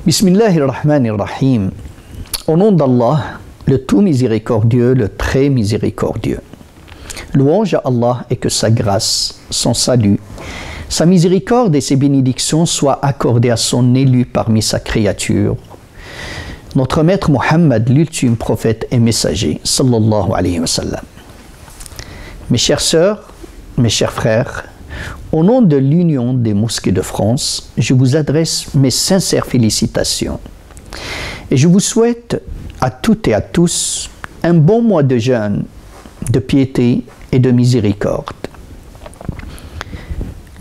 Bismillahirrahmanirrahim. Au nom d'Allah, le tout miséricordieux, le très miséricordieux. Louange à Allah et que sa grâce, son salut, sa miséricorde et ses bénédictions soient accordées à son élu parmi sa créature, notre maître Mohammed, l'ultime prophète et messager, sallallahu alayhi wa sallam. Mes chères sœurs, mes chers frères, au nom de l'Union des mosquées de France, je vous adresse mes sincères félicitations et je vous souhaite à toutes et à tous un bon mois de jeûne, de piété et de miséricorde.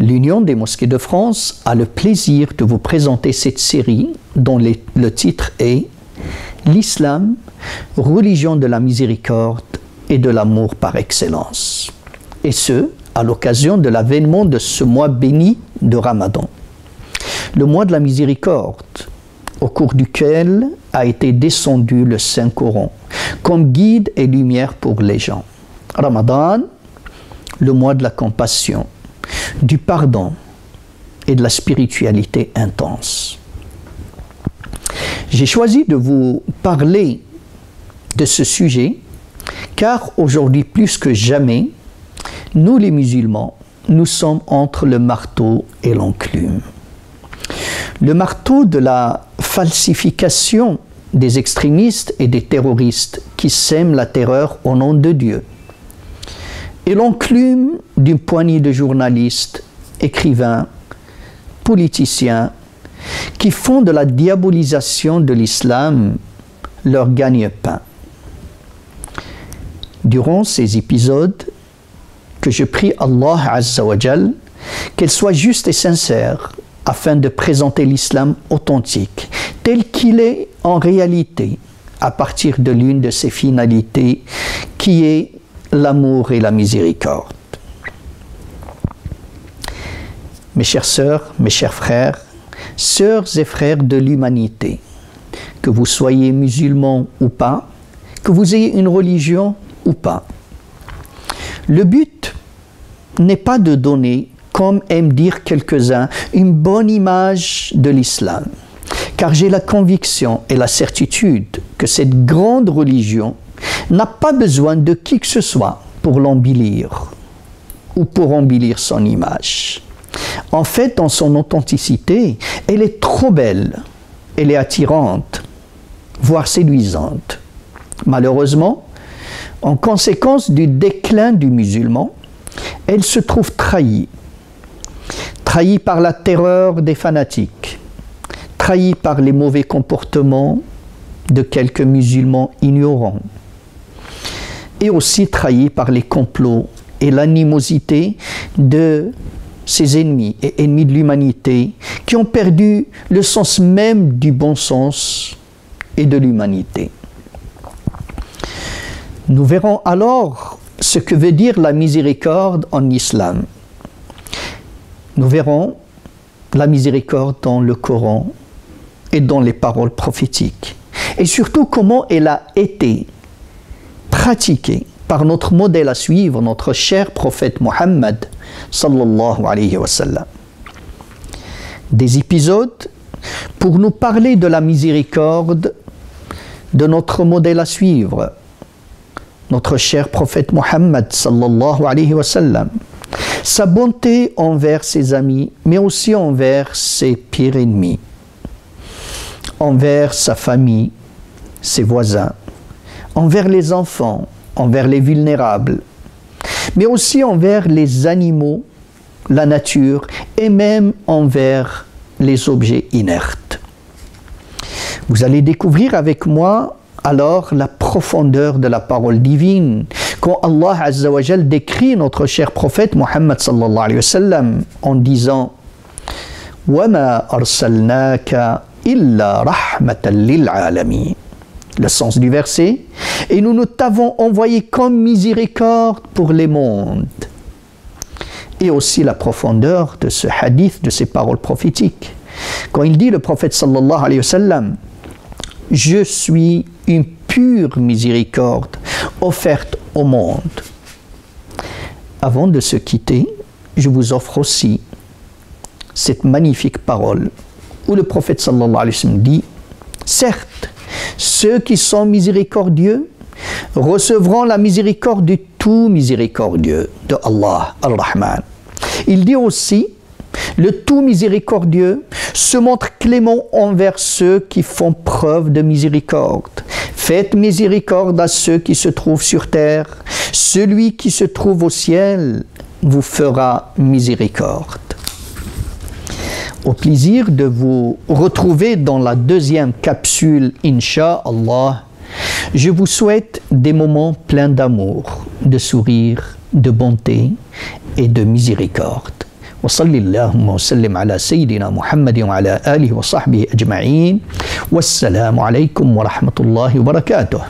L'Union des mosquées de France a le plaisir de vous présenter cette série dont le titre est « L'Islam, religion de la miséricorde et de l'amour par excellence » et ce, à l'occasion de l'avènement de ce mois béni de Ramadan, le mois de la miséricorde, au cours duquel a été descendu le Saint-Coran, comme guide et lumière pour les gens. Ramadan, le mois de la compassion, du pardon et de la spiritualité intense. J'ai choisi de vous parler de ce sujet, car aujourd'hui plus que jamais, nous les musulmans, nous sommes entre le marteau et l'enclume. Le marteau de la falsification des extrémistes et des terroristes qui sèment la terreur au nom de Dieu. Et l'enclume d'une poignée de journalistes, écrivains, politiciens qui font de la diabolisation de l'islam leur gagne-pain. Durant ces épisodes, que je prie Allah Azza wa Jal qu'elle soit juste et sincère afin de présenter l'islam authentique, tel qu'il est en réalité, à partir de l'une de ses finalités, qui est l'amour et la miséricorde. Mes chères sœurs, mes chers frères, sœurs et frères de l'humanité, que vous soyez musulmans ou pas, que vous ayez une religion ou pas, le but n'est pas de donner, comme aiment dire quelques-uns, une bonne image de l'islam. Car j'ai la conviction et la certitude que cette grande religion n'a pas besoin de qui que ce soit pour l'embellir ou pour embellir son image. En fait, dans son authenticité, elle est trop belle, elle est attirante, voire séduisante. Malheureusement, en conséquence du déclin du musulman, elle se trouve trahie par la terreur des fanatiques, trahie par les mauvais comportements de quelques musulmans ignorants, et aussi trahie par les complots et l'animosité de ses ennemis et ennemis de l'humanité qui ont perdu le sens même du bon sens et de l'humanité. Nous verrons alors ce que veut dire la miséricorde en islam. Nous verrons la miséricorde dans le Coran et dans les paroles prophétiques. Et surtout comment elle a été pratiquée par notre modèle à suivre, notre cher prophète Mohammed sallallahu alayhi wa sallam. Des épisodes pour nous parler de la miséricorde de notre modèle à suivre, notre cher prophète Mohammed sallallahu alayhi wa sallam, sa bonté envers ses amis, mais aussi envers ses pires ennemis, envers sa famille, ses voisins, envers les enfants, envers les vulnérables, mais aussi envers les animaux, la nature et même envers les objets inertes. Vous allez découvrir avec moi alors la profondeur de la parole divine quand Allah Azza wa Jal décrit notre cher prophète Mohammed sallallahu alayhi wa sallam en disant « وَمَا أَرْسَلْنَاكَ إِلَّا رَحْمَةً لِلْعَالَمِينَ » Le sens du verset « Et nous t'avons envoyé comme miséricorde pour les mondes » et aussi la profondeur de ce hadith, de ces paroles prophétiques. Quand il dit le prophète sallallahu alayhi wa sallam « Je suis une pure miséricorde offerte au monde. » Avant de se quitter, je vous offre aussi cette magnifique parole où le prophète sallallahu alayhi wa sallam dit « Certes, ceux qui sont miséricordieux recevront la miséricorde du tout miséricordieux, de Allah, Ar-Rahman. » Il dit aussi « Le tout miséricordieux se montre clément envers ceux qui font preuve de miséricorde. Faites miséricorde à ceux qui se trouvent sur terre. Celui qui se trouve au ciel vous fera miséricorde. » Au plaisir de vous retrouver dans la deuxième capsule, Inch'Allah. Je vous souhaite des moments pleins d'amour, de sourire, de bonté et de miséricorde. وصلى اللهم وسلم على سيدنا محمد وعلى آله وصحبه أجمعين والسلام عليكم ورحمة الله وبركاته.